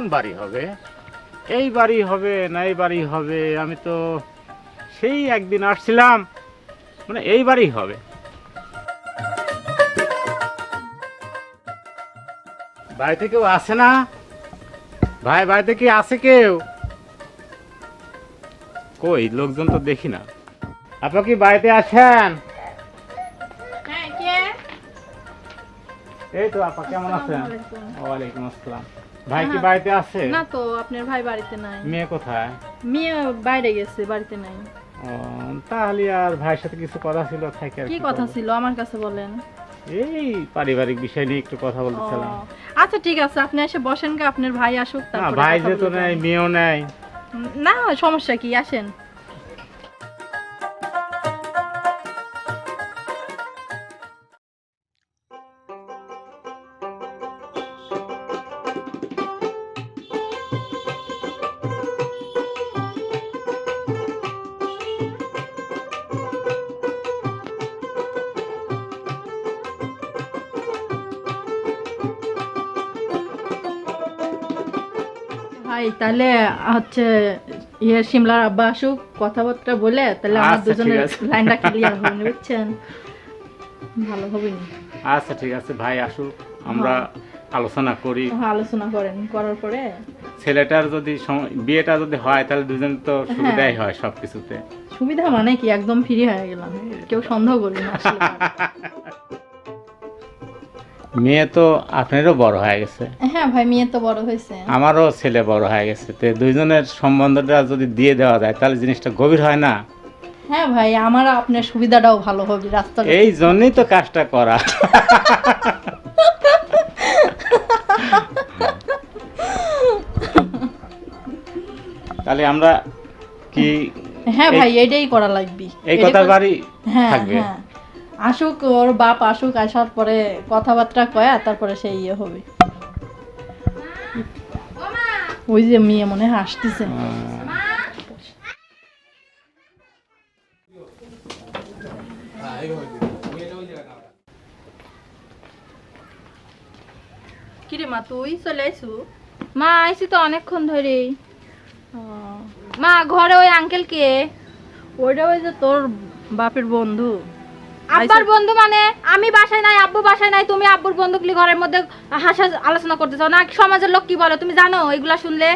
কোন বাড়ি হবে? এই বাড়ি হবে না এই বাড়ি হবে? আমি তো সেই একদিন আসছিলাম, মানে এই বাড়ি হবে। বাড়িতে কেউ আসে না? ভাই, বাড়িতে কি আছে কেউ? কই লোকজন তো দেখি না। আপনি কি বাড়িতে আছেন? হ্যাঁ, কে? এই তো আপা, কেমন আছেন? আসসালামু আলাইকুম। ওয়ালাইকুম আসসালাম। ভাই কি হ্যাঁ। বাড়িতে আছে? না তো, আপনার ভাই বাড়িতে নাই। মেয়ে কোথায়? মেয়ে বাইরে গেছে, বাড়িতে নাই। ও, তাহলে আর ভাইয়ের সাথে কিছু কথা ছিল, থাকে আর কি কথা ছিল আমার কাছে বলেন? এই পারিবারিক বিষয় নিয়ে একটু কথা ও, বলতেছিলাম। আচ্ছা ঠিক আছে, আপনি এসে বসেন, কা আপনার ভাই আসুক না, তারপরে ভাই কথা যে তো বলে নেই, যাবেন। মেয়েও নেই। না, সমস্যা কি, আসেন। ভাই তাহলে হচ্ছে শিমলার আব্বা আসুক, কথাবার্তা বলে তাহলে আমার আচ্ছা, ঠিক দুজনের আছে। লাইনটা ক্লিয়ার হবে না, বুঝছেন? ভালো হবে না। আচ্ছা ঠিক আছে, ভাই আসুক, আমরা আলোচনা করি। আলোচনা করেন, করার পরে ছেলেটার যদি বিয়েটা যদি হয় তাহলে দুজন তো সুবিধাই হয় সবকিছুতে। সুবিধা মানে কি, একদম ফ্রি হয়ে গেলাম, কেউ সন্দেহ করবে না আসলে পারে। মেয়ে তো আপনারও বড় হয়ে গেছে, হ্যাঁ ভাই, মেয়ে তো বড় হয়েছে। আমারও ছেলে বড় হয়ে গেছে, তো দুইজনের সম্বন্ধটা যদি দিয়ে দেওয়া যায় তাহলে জিনিসটা গভীর হয় না? হ্যাঁ ভাই, আমার আপনার সুবিধাটাও ভালো হবে, রাস্তা এই জন্যই তো কাজটা করা। তাহলে আমরা কি হ্যাঁ ভাই, এটাই করা লাগবে। এই কথার বাড়ি হ্যাঁ থাকবে? হ্যাঁ, আসুক, ওর বাপ আসুক, আসার পরে কথাবার্তা কয়া তারপরে সেই ইয়ে হবে। ওই যে মেয়ে মনে হয় আসতেছে। কিরে মা, তুই চলে আইসু? মা আইসি তো অনেকক্ষণ ধরেই। মা ঘরে ওই আঙ্কেল কে? ওইটা ওই যে তোর বাপের বন্ধু। আব্বার বন্ধু মানে? আমি বাসায় নাই, আব্বু বাসায় নাই, তুমি আব্বুর বন্ধুগুলি ঘরের মধ্যে হাসা আলোচনা করতে চাও না? সমাজের লোক কি বলে তুমি জানো? এগুলা শুনলে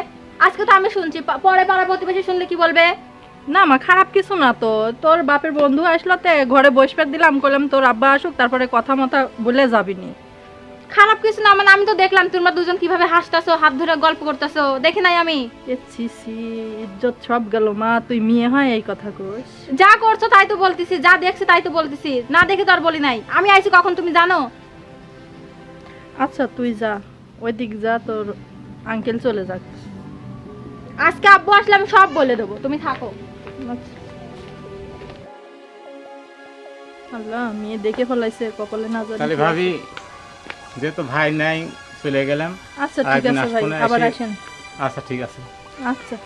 আজকে তো আমি শুনছি, পরে পাড়া প্রতিবেশী শুনলে কি বলবে? না মা, খারাপ কিছু না তো, তোর বাপের বন্ধু আসলো তে ঘরে বসবে দিলাম, কইলাম তোর আব্বা আসুক তারপরে কথা মতো বলে যাবিনি। খারাপ কিছু না মানে, আমি তো দেখলাম তোমরা দুজন কিভাবে হাসতাছো, হাত ধরে গল্প করতেছো, দেখি নাই আমি? এ ছি ছি, ইজ্জত সব গেল মা, তুই মেয়ে হয় এই কথা কইস? যা করছো তাই তো বলতেছি, যা দেখছি তাই তো বলতেছি, না দেখে তো আর বলি নাই। আমি আইছি কখন তুমি জানো? আচ্ছা তুই যা, ওই দিক যা, তোর আঙ্কেল চলে যাক। আজকে আব্বু আসলে আমি সব বলে দেবো, তুমি থাকো। আল্লাহ, মেয়ে দেখে ফেলাইছে, কপালে না জানি। তাহলে ভাবি, যেহেতু ভাই নাই, চলে গেলাম। আচ্ছা ঠিক আরেকদিন আছে ভাই, আসবো না, আবার এসে- আসেন। আচ্ছা ঠিক আছে। আচ্ছা।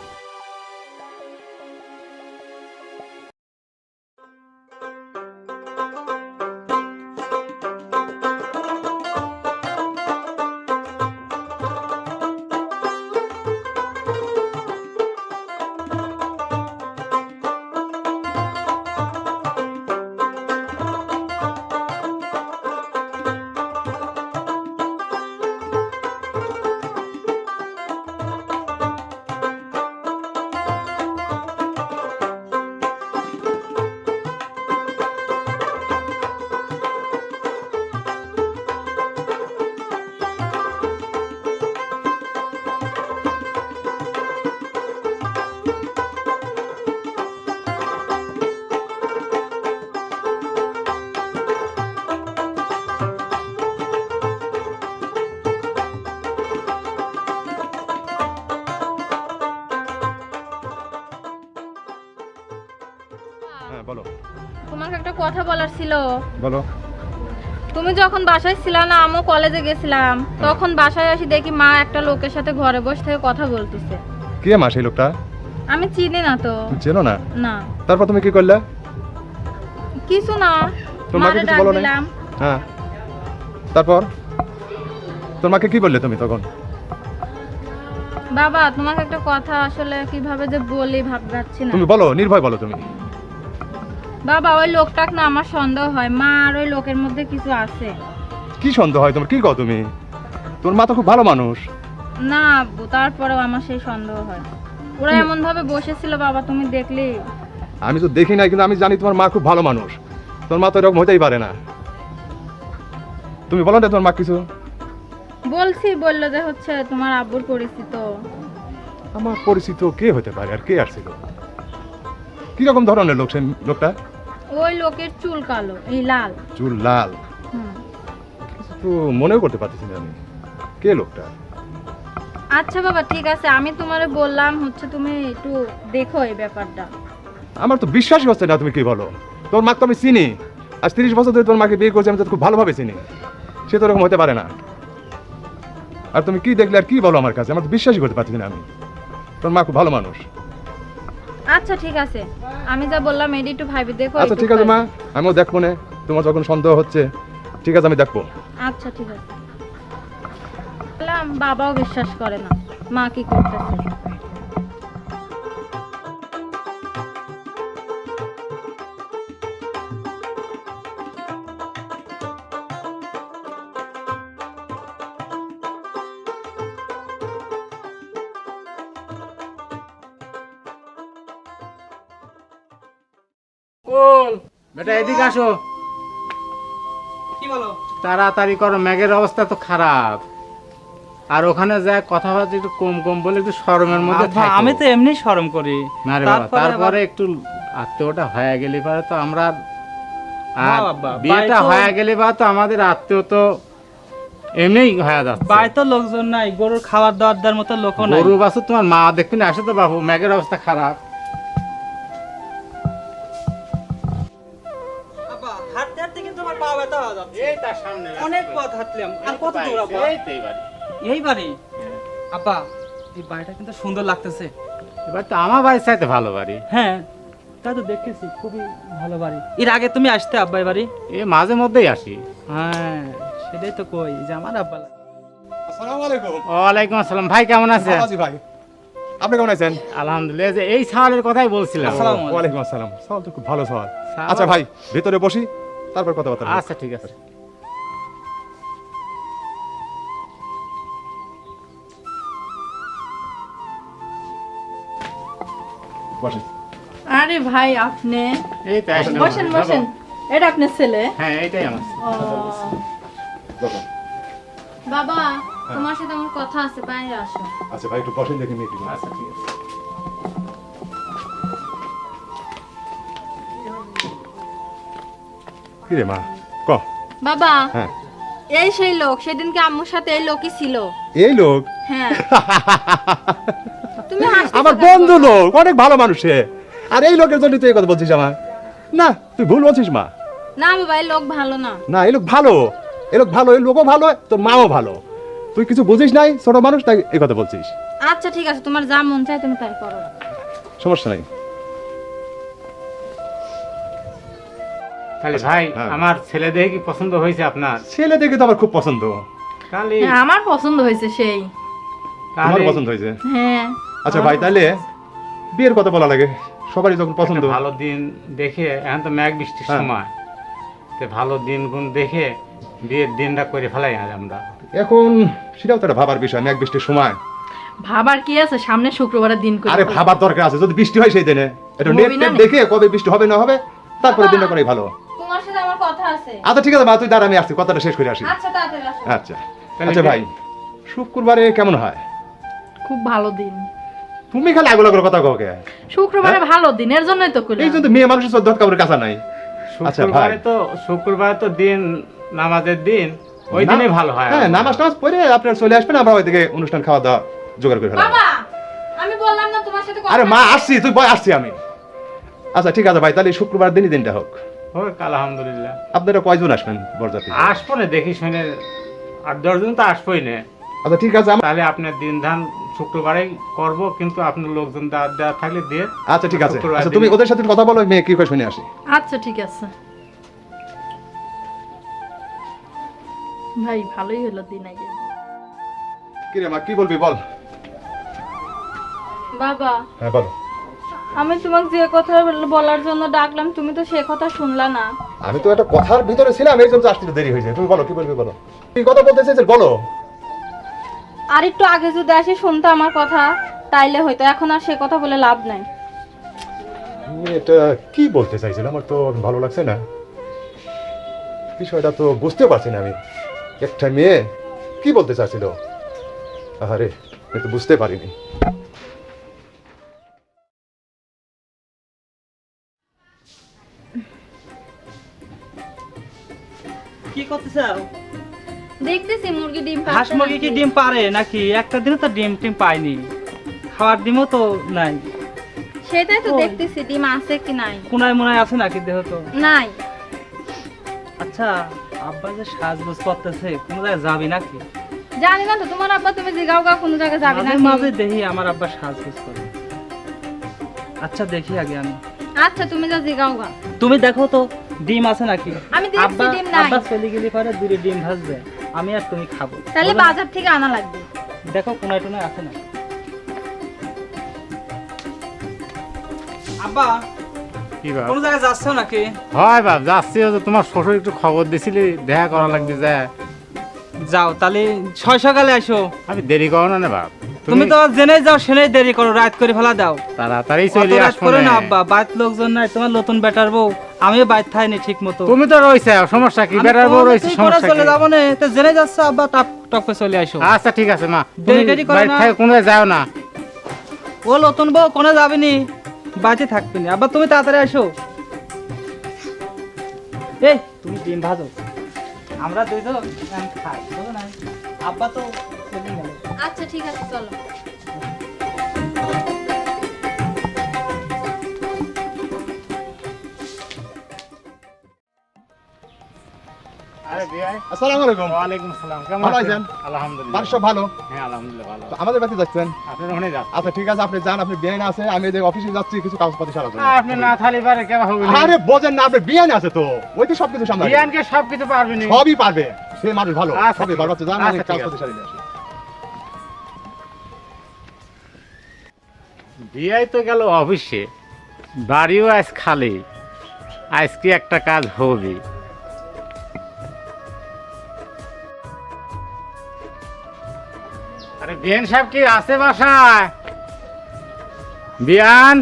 হ্যাঁ বলো। তোমাকে একটা কথা বলার ছিল। বলো। তুমি যখন বাসায় ছিল না, আমিও কলেজে গেছিলাম, তখন বাসায় আসি দেখি মা একটা লোকের সাথে ঘরে বসে থেকে কথা বলতেছে। কে মা সেই লোকটা? আমি চিনি না তো। তুমি চেনো না? না, তারপর তুমি কি করলে? কিছু না, তোর মাকে মারে কিছু ডাক বলো নাই? দিলাম। হ্যাঁ, তারপর তোর মাকে কি বললে তুমি তখন? বাবা তোমাকে একটা কথা আসলে কিভাবে যে বলি ভাবছি না। তুমি বলো, নির্ভয় বলো তুমি। বাবা ওই লোকটাক না আমার সন্দেহ হয়, মা আর ওই লোকের মধ্যে কিছু আছে। কি সন্দেহ হয় তোমার? কি কও তুমি? তোমার মা তো খুব ভালো মানুষ। না আব্বু, তারপরেও আমার সেই সন্দেহ হয়। ওরা এমন ভাবে বসেছিল বাবা, তুমি দেখলি। আমি তো দেখি নাই, কিন্তু আমি জানি তোমার মা খুব ভালো মানুষ। তোমার মা তো এরকম হতেই পারে না। তুমি বলো না তোমার মা কিছু? বললো যে হচ্ছে তোমার আব্বুর পরিচিত। আমার পরিচিত কে হতে পারে আর কে আসছিল? কিরকম ধরনের লোক সেই লোকটা? ওই লোকের চুল কালো, এই লাল। চুল লাল? হুম। কিছু তো মনেও করতে পারতেছি না আমি কে লোকটা। আচ্ছা বাবা ঠিক আছে, আমি তোমারে বললাম হচ্ছে তুমি একটু দেখো এই ব্যাপারটা। আমার তো বিশ্বাসই হচ্ছে না। তুমি কি বলো? তোর মাকে তো আমি চিনি, আজ 30 বছর ধরে তোর মাকে বিয়ে করছি, আমি তো খুব ভালোভাবে চিনি। সে তো এরকম হতে পারে না। আর তুমি কি দেখলে আর কি বলো আমার কাছে? আমার তো বিশ্বাসই করতে পারছি না আমি। তোর মা খুব ভালো মানুষ। আচ্ছা ঠিক আছে, আমি যা বললাম এডি একটু ভাবি দেখো। আচ্ছা ঠিক আছে মা, আমিও দেখবো না। তোমার যখন সন্দেহ হচ্ছে, ঠিক আছে আমি দেখবো। আচ্ছা ঠিক আছে। বললাম বাবাও বিশ্বাস করে না মা কি করতেছে। কোল বেটা এদিকে আসো। কি বলো? তাড়াতাড়ি করো, ম্যাগের অবস্থা তো খারাপ। আর ওখানে যায় কথাবার্তা একটু কম কম বলে একটু শরমের মধ্যে আব্বা, থাকো। আমি তো এমনি শরম করি। না রে বাবা, তারপরে আবার- একটু আত্মীয়টা হয়ে গেলে পারে তো আমরা না আর বাবা, বিয়েটা বাড়ি তো- হয়ে গেলে বা তো আমাদের আত্মীয় তো এমনিই হয়ে যাচ্ছে। বাড়ি তো লোকজন নাই, গরুর খাবার দাবার দেওয়ার মতো লোকও নাই। গরু বাছুর তোমার মা দেখবি না, আসে তো বাবু ম্যাগের অবস্থা খারাপ। আব্বা, হাঁটতে হাঁটতে কিন্তু আমার পা ব্যথা হয়ে যাচ্ছে। এই তার সামনে অনেক পথ হাঁটলাম, আর কত দূর আব্বা? এই তো এই বাড়ি। এই বাড়ি? আব্বা, এই বাড়িটা কিন্তু সুন্দর লাগতেছে। এবার তো আমার বাড়ির চাইতে ভালো বাড়ি। হ্যাঁ, তা তো দেখতেছি খুবই ভালো বাড়ি। এর আগে তুমি আসতে আব্বা এই বাড়ি? এ মাঝে মধ্যেই আসি। হ্যাঁ, সেটাই তো কই যে আমার আব্বা। আসসালামু আলাইকুম। ওয়ালাইকুম আসসালাম। ভাই কেমন আছে? ভালো আছি ভাই। আপনি কেমন আছেন? আলহামদুলিল্লাহ। এই যে এই সাওয়ালের কথাই বলছিলাম। আসসালামু আলাইকুম। ওয়ালাইকুম আসসালাম। সওয়াল তো খুব ভালো সওয়াল। সওয়াল- আচ্ছা ভাই, ভিতরে বসি, তারপর কথাবার্তা বলবো। আচ্ছা ঠিক আছে। বসেন। আরে ভাই আপনি এই তো একদম। বসেন বসেন। এটা আপনার ছেলে? হ্যাঁ এইটাই আমার। ও, বসেন। বাবা তোমার সাথে আমার কথা আছে, বাইরে আসো। আচ্ছা ভাই একটু বসেন, দেখি মেয়ে কি বলে। আচ্ছা ঠিক আছে। কি রে মা, ক। বাবা হ্যাঁ। এই সেই লোক, সেদিনকে আম্মুর সাথে এই লোকই ছিল। এই লোক হ্যাঁ তুমি হাসতেছো আমার কেন বন্ধু বাবা? লোক, অনেক ভালো মানুষ সে। আর এই লোকের জন্য তুই এই কথা বলছিস আমার? না, তুই ভুল বলছিস মা। না বাবা এই লোক ভালো না। না, এই লোক ভালো। এই লোক ভালো, এই লোকও ভালো, তোর মাও ভালো। তুই কিছু বুঝিস নাই, ছোট মানুষ, তাই এই কথা বলছিস। আচ্ছা ঠিক আছে, তোমার যা মন চায় তুমি তাই করো। সমস্যা নাই। তাহলে ভাই হ্যাঁ। আমার ছেলে দেখে কি পছন্দ হয়েছে আপনার? ছেলে দেখে তো আমার খুব পছন্দ। তাহলে হ্যাঁ, আমার পছন্দ হয়েছে সেই। তোমার তাহলে পছন্দ হয়েছে? হ্যাঁ। আচ্ছা ভাই, তাহলে বিয়ের কথা বলা লাগে, সবারই যখন পছন্দ। একটা ভালো দিন দেখে, এখন তো মেঘ বৃষ্টির হ্যাঁ। সময়, তো ভালো দিন গুণ দেখে বিয়ের দিনটা করে ফেলাই আজ আমরা। এখন সেটাও তো একটা ভাবার বিষয়, মেঘ বৃষ্টির সময়। ভাবার কি আছে, সামনে শুক্রবারের দিন করে আরে ফেলবো। ভাবার দরকার আছে, যদি বৃষ্টি হয় সেই দিনে একটু নেট হবেই না টেট নে। দেখে কবে বৃষ্টি হবে না হবে, তারপরে দিনটা করাই ভালো। তোমার সাথে আমার কথা আছে। আচ্ছা ঠিক আছে মা, তুই দাঁড়া, আমি আসছি, কথাটা শেষ করে আসি। আচ্ছা তাড়াতাড়ি আসো। আচ্ছা তাহলে আচ্ছা কি- ভাই, শুক্রবারে কেমন হয়? খুব ভালো দিন। তুমি খালি আগুলা করে কথা কও কে? শুক্রবারে ভালো দিন, এর জন্যই তো কইলাম। এই জন্য মেয়ে মানুষের চোদ্দ কাপড়ের কাঁচা নাই। আচ্ছা ভাই, শুক্রবার তো দিন নামাজের দিন, ওই দিনে ভালো হয়। হ্যাঁ, নামাজ টামাজ পড়ে আপনার চলে আসবেন, আমরা ওইদিকে অনুষ্ঠান খাওয়া দাওয়া জোগাড় করে ফেলাম। বাবা আমি বললাম না তোমার সাথে কথা আরে মা আছে। আসছি, তুই বয়, আসছি আমি। আচ্ছা ঠিক আছে ভাই, তাহলে শুক্রবার দিনই দিনটা হোক। হোক আলহামদুলিল্লাহ। আপনারা কয়জন আসবেন বরযাত্রী? আসবো না দেখি শুনে, 8-10 জন তো আসবোই না। আচ্ছা ঠিক আছে তাহলে আপনার দিন ধান শুক্রবারেই করবো, কিন্তু আপনার লোকজন দেওয়া থাকলে দিয়ে। আচ্ছা ঠিক আছে। শুক্রবার আচ্ছা তুমি দিনই- ওদের সাথে কথা বলো, মেয়ে কি করে শুনে আসি। আচ্ছা ঠিক আছে ভাই, ভালোই হলো দিন আগে। কি রে মা, কি বলবি বল। বাবা, হ্যাঁ বলো। আমি তোমাকে যে কথা বলার জন্য ডাকলাম তুমি তো সে কথা শুনলা না। আমি তো একটা কথার ভিতরে ছিলাম, এই জন্য আসতে দেরি হয়েছে। তুমি বলো কি বলবে, বলো কি কথা বলতে চাইছো বলো। আর একটু আগে যদি আসি শুনতে আমার কথা তাইলে হয়তো, এখন আর সে কথা বলে লাভ নাই। তুমি এটা কি বলতে চাইছিলে, আমার তো ভালো লাগছে না। বিষয়টা তো বুঝতে পারছি না আমি। একটা মেয়ে কি বলতে চাইছিল, আরে আমি তো বুঝতে পারিনি। কি করতে চাও? দেখতেছি মুরগি ডিম হাঁস পাড়ছে মুরগি কি নাকি। ডিম পারে নাকি? একটা দিনও তো ডিম টিম পাইনি, খাওয়ার ডিমও তো নাই। সেটাই তো দেখতেছি ডিম আছে কি নাই। কোনায় মোনায় আছে নাকি দেহ তো? নাই। আচ্ছা, আব্বা যে সাজগোজ করতেছে কোন জায়গায় যাবি নাকি? জানি না তো তোমার আব্বা, তুমি জিগাও গা কোন জায়গায় যাবে না। মাঝে মাঝে দেখি আমার আব্বা সাজগোজ করে। আচ্ছা দেখি আগে আমি। আচ্ছা তুমি যা জিগাও গা। তুমি দেখো তো ডিম আছে নাকি? আমি দেখছি আব্বা ডিম নাই। আব্বা চলে গেলে পরে দুটো ডিম ভাজবে, আমি আর তুমি খাবো। তাহলে বলো না? বাজার থেকে আনা লাগবে। দেখো কোনায় টোনায় আছে না। আব্বা কি বাপ? কোন জায়গায় যাচ্ছ নাকি? হয় বাপ, যাচ্ছি। ওই যে তোমার শ্বশুর একটু খবর দিছিলি, দেখা করা লাগবে যা। যাও তাহলে সকালে আসো। আমি দেরি করো না বাপ, তুমি তো জেনে যাও সেনেই দেরি করো, রাত করে ফেলা দাও। তাড়াতাড়ি অত চলে রাত আসবো করো না না। আব্বা, বাইত লোকজন নাই, তোমার নতুন বেটার বউ, আমিও বাইত থাইনি ঠিক মতো। তুমি তো রইছে, সমস্যা কি? বেটার বউ রইছে, সমস্যা চলে কি? যাবো না, তো জেনে যাচ্ছ আব্বা, টাপ টপ করে চলে আসো। আচ্ছা ঠিক আছে মা, দেরি টেরি করো না। কোনো যাও না। ও নতুন বউ কোনে যাবিনি, বাজে থাকবি না। আব্বা তুমি তাড়াতাড়ি আসো। এই তুমি ডিম ভাজো, আমরা দুইজন এখন খাই, বুঝো না? আব্বা তো চলে গেল। আচ্ছা ঠিক আছে চলো। আরে বিয়াই, আসসালামু আলাইকুম। ওয়ালাইকুম আসসালাম। কেমন ভালো আছেন? আছেন? আলহামদুলিল্লাহ। বাড়ির সব ভালো? হ্যাঁ আলহামদুলিল্লাহ ভালো। তো আমাদের বাড়িতে যাচ্ছেন? আপনার ওখানে যাচ্ছি। আচ্ছা ঠিক আছে, আপনি যান, আপনি বিয়ান আছে, আমি এই যে অফিসে যাচ্ছি কিছু কাগজপত্র সারা জন্য। আপনি না থালি পারে কেমন হবে? আরে বোঝেন না, আপনি বিয়ান আছে তো, ওই তো সবকিছু সামনে বিয়ানকে সবকিছু পারবি না। সবই পারবে, সে মানুষ ভালো। আচ্ছা, সবই ঠিক ভালো আছে। আছে, জান আমি আচ্ছা, ঠিক কাগজপত্র আছে। সারিয়ে নিয়ে আসি। বিয়াই তো গেল অফিসে, বাড়িও আজ খালি। আজকে একটা কাজ হবে। আরে বিয়ান সাহেব কি আছে বাসায়? বিয়ান,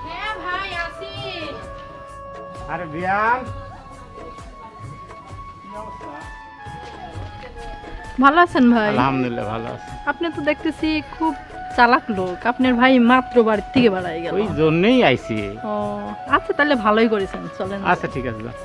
হ্যাঁ ভাই আসি। আরে বিয়ান, ভালো আছেন ভাই? আলহামদুলিল্লাহ ভালো আছে। আপনি তো দেখতেছি খুব চালাক লোক, আপনার ভাই মাত্র বাড়ির থেকে বাড়াই গেল। ওই জন্যই আইছি। ও আচ্ছা, তাহলে ভালোই করেছেন, চলেন। আচ্ছা ঠিক আছে যাও।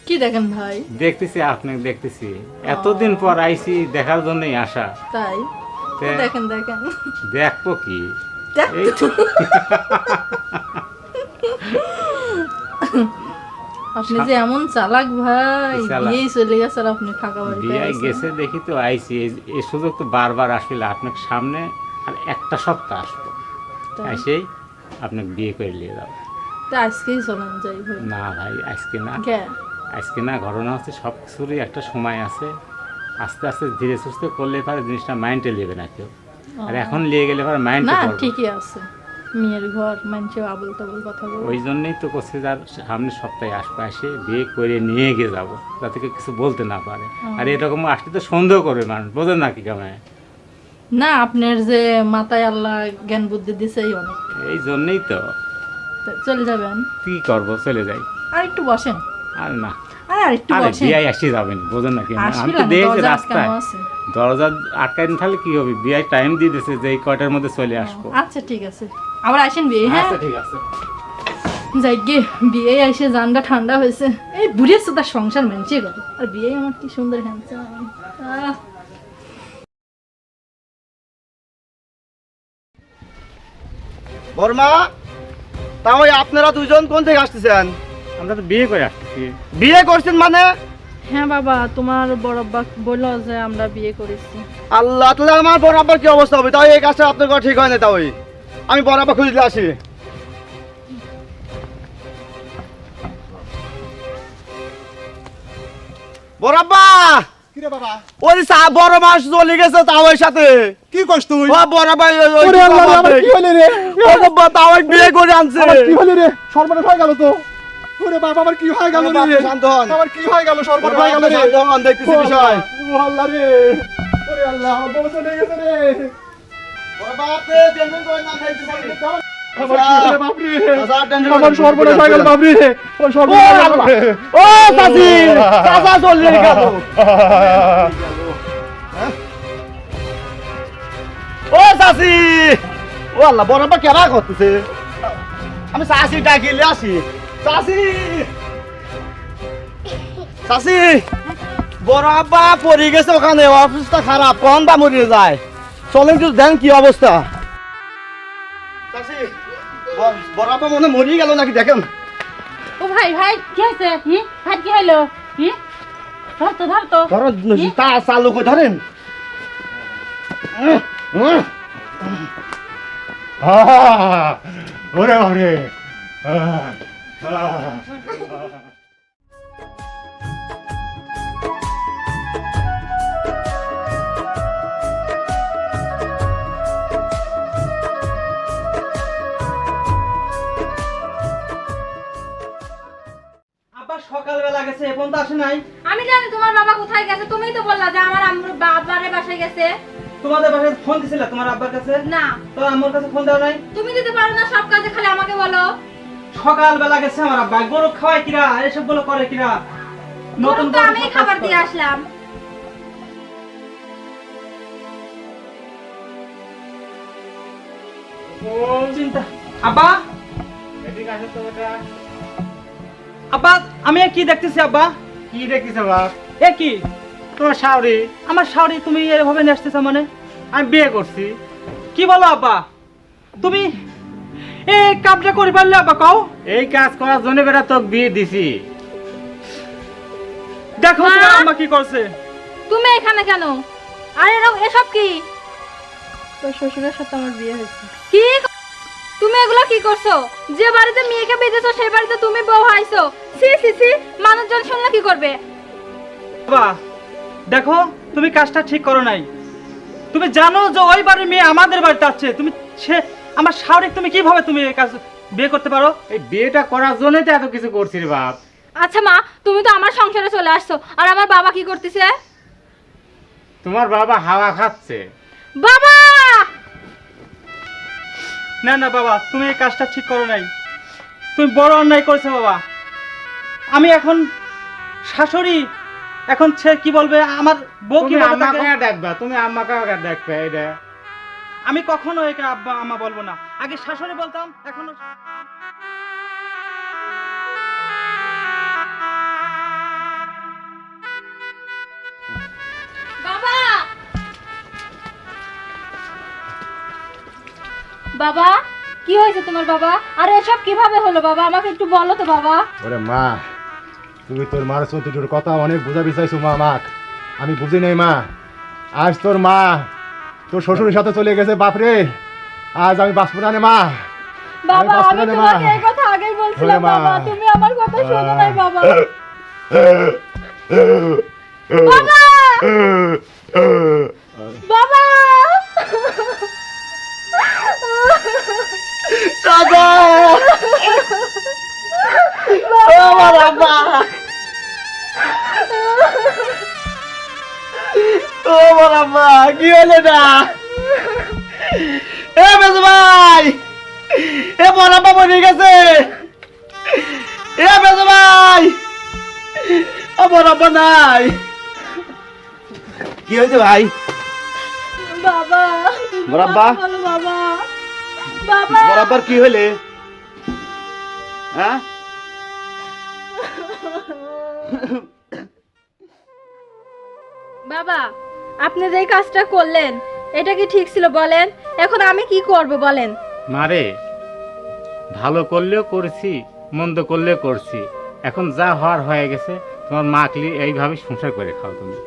কি দেখেন ভাই? দেখতেছি আপনাকে, দেখতেছি এতদিন পর আইছি, দেখার জন্যই আসা। তাই তে- দেখেন দেখেন দেখবো কি? দেখ- এই তো। আপনি যে এমন চালাক ভাই, চালাক। বিয়েই চলে গেছে আর আপনি ফাঁকা বাড়িতে বিয়ে আছেন। গেছে দেখি তো আইছি। এই সুযোগ তো বারবার আসলে আপনার সামনে, আর একটা সপ্তাহ আসবো, তাই? এসেই আপনাকে বিয়ে করে নিয়ে যাবো। তা আজকেই চলেন যাই ভাই। না ভাই আজকে না, কে? আজকে না। ঘটনা হচ্ছে সব কিছুরই একটা সময় আছে। আস্তে আস্তে ধীরে সুস্থে করলে পারে জিনিসটা মাইন্ডে নেবে না কেউ। আর এখন নিয়ে গেলে পারে মাইন্ডে না পড়বে। ঠিকই আছে, মেয়ের ঘর মানুষে আবল তাবল কথা বলে। ওই জন্যই তো করছে, যার সামনে সপ্তাহে আসবো, এসে বিয়ে করে নিয়ে গিয়ে যাবো, যাতে কেউ কিছু বলতে না পারে। আর এরকম আসলে তো সন্দেহ করবে মানুষ, বোঝেন না কি কেমন? না আপনার যে মাথায় আল্লাহ জ্ঞান বুদ্ধি দিছেই অনেক। এই জন্যই তো। তা চলে যাবেন? কি করবো, চলে যাই। আর একটু বসেন। আর না, আর একটু আরে বসেন। বিয়ে আসি যাবেন, বোঝেন না কি? আমি আসবি তো না, দেখছি দরজা রাস্তায় আটকানো আছে। দরজা আটকাই তাহলে কি হবে? বিয়ে টাইম দিয়ে দিছে যে এই কয়টার মধ্যে চলে আসবো। আচ্ছা ঠিক আছে, আবার আসেন বিয়ে। হ্যাঁ আচ্ছা ঠিক আছে। যাই গে, বিয়ে এসে জানগা ঠান্ডা হয়েছে। এই বুড়ি আছে তার সংসার মানছে করে, আর বিয়ে আমার কি সুন্দর হ্যান্ডসাম। বর্মা, তাহলে আপনারা দুজন কোন থেকে আসতেছেন? আমরা তো বিয়ে করে আসছি। বিয়ে করছেন মানে? হ্যাঁ বাবা, তোমার বড় আব্বা বললো যে আমরা বিয়ে করেছি। আল্লাহ, তাহলে আমার বড় আব্বার কি অবস্থা হবে? তাই এই কাজটা আপনার করা ঠিক হয় না। তাই আমি বড় আব্বা খুঁজতে আসি। বড় আব্বা কি রে বাবা ওই বড় মাছ চলে গেছে তাওয়ার সাথে। কি করছ তুই ও বড় ভাই ওরে আল্লাহ রে, আমার কি হলো রে তাওয়ার বিয়ে করে আনছে। আমার কি হলো রে সর্বনাশ হয়ে গেল তো ওরে বাবা আমার কি হয়ে গেল রে শান্ত হন। আমার কি হয়ে গেল সর্বনাশ হয়ে গেল রে শান্ত হন, দেখতেছি বিষয়। ও আল্লাহ রে ওরে আল্লাহ আমার বউ চলে গেছে রে বড় বাবা আপনি টেনশন করেন না, খাইতেছি। আমার কি হলো বাপ রে চাচা, টেনশন আমার করেন না। সর্বনাশ হয়ে গেল বাপ রে আমার সর্বনাশ হয়ে গেল ও চাচি, চাচা চলে গেল। ও চাচি, ও আল্লাহ, বড় আব্বা কেবা করতেছে? আমি চাচি ডাকিলে আসি। চাচি, চাচি, বড় আব্বা পড়ে গেছে ওখানে, অবস্থা খারাপ, কোন বা মরে যায়। চলেন একটু দেন কি অবস্থা। চাচি, বড় আব্বা মনে মরে গেল নাকি দেখেন। ও ভাই ভাই কি হয়েছে? ভাই কি হইলো? ধর তো ধরেন তা চালু করে ধরেন। ওরে ওরে আব্বা সকালবেলা গেছে এখন তো আসে নাই। আমি জানি তোমার বাবা কোথায় গেছে, তুমিই তো বললা যে আমার আম্মুর বাবারে বাসায় গেছে। তোমাদের বাসায় ফোন দিছিলে তোমার আব্বার কাছে? না, তো আমার কাছে ফোন দেওয়া নাই। তুমি দিতে পারো না সব কাজে, খালি আমাকে বলো। সকালবেলা গেছে আমার আব্বা, গরু খাওয়ায় কিরা, এসব গুলো করে কিরা। নতুন গরুকে আমি খাবার দিয়ে আসলাম। চিন্তা। আব্বা, এদিকে আসো তো বেটা। আব্বা আমি কি দেখতেছি আব্বা? কি দেখিস বাপ? এ কি তোমার শাওরি, আমার শাওরি তুমি এভাবে নিয়ে আসতেছ মানে? আমি বিয়ে করছি। কি বলো আব্বা? তুমি এই কাজটা করে পারলে আব্বা কও? এই কাজ করার জন্য বেটা তোকে বিয়ে দিছি। দেখো মা! তোমার আম্মা কি করছে। তুমি এখানে কেন? আরে এসব কি? তোর শ্বশুরের সাথে আমার বিয়ে হয়েছে। কি তুমি এগুলো কি করছো? যে বাড়িতে মেয়েকে বেঁধেছো সেই বাড়িতে তুমি বউ হাইছো। সি সি সি, মানুষজন শুনলে কি করবে? বাবা দেখো তুমি কাজটা ঠিক করো নাই। তুমি জানো যে ওই বাড়ির মেয়ে আমাদের বাড়িতে আছে, তুমি সে আমার শাওরি তুমি কিভাবে তুমি এই কাজ বিয়ে করতে পারো? এই বিয়েটা করার জন্যই তো এত কিছু করছি রে বাপ। আচ্ছা মা, তুমি তো আমার সংসারে চলে আসছো, আর আমার বাবা কি করতেছে? তোমার বাবা হাওয়া খাচ্ছে। বাবা! না না বাবা, তুমি এই কাজটা ঠিক করো নাই, তুমি বড় অন্যায় করেছো বাবা। আমি এখন শাশুড়ি, এখন সে কি বলবে, আমার বউ কি তুমি বলবে আম্মা তাকে? কাকে ডাকবা? তুমি আম্মা কাকে ডাকবে? এটা আমি কখনো একে আব্বা আম্মা বলবো না, আগে শাশুড়ি বলতাম, এখনো বাবা! বাবা, কি হয়েছে তোমার বাবা? আরে এসব কিভাবে হলো বাবা? আমাকে একটু বলো তো বাবা। ওরে মা তুমি তোর মার সাথে তোর কথা অনেক বোঝাবি চাইছো মা, মাক আমি বুঝি নাই মা। আজ তোর মা তোর শ্বশুরের সাথে চলে গেছে বাপরে, আজ আমি বাঁচবো না রে মা। বাবা, বাঁচবো আমি না রে মা। তোমাকে এই কথা আগেই বলছিলাম ওরে মা। বাবা, তুমি আমার কথা শোনো নাই বাবা। বাবা! বাবা! চাচা, আমার আব্বা, আমার আব্বা কি হলো না? এ মেজো ভাই, এ বড় আব্বা মরে গেছে। এ মেজো ভাই, আমার আব্বা নাই। কি হয়েছে ভাই? বাবা, তুমি বড় আব্বা? কথা বলো বাবা। বাবা! বড় আব্বার কি হলে? হ্যাঁ, বাবা, আপনি যে কাজটা করলেন এটা কি ঠিক ছিল বলেন? এখন আমি কি করব বলেন? মারে, ভালো করলেও করছি, মন্দ করলেও করছি, এখন যা হওয়ার হয়ে গেছে। তোমার মাকে এইভাবে সংসার করে খাও তুমি।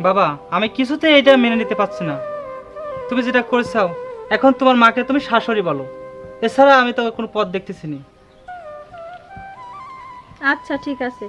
বাবা আমি কিছুতেই এটা মেনে নিতে পারছি না, তুমি যেটা করেছাও। এখন তোমার মাকে তুমি শাশুড়ি বলো, এছাড়া আমি তো কোনো পথ দেখতেছি না। আচ্ছা ঠিক আছে।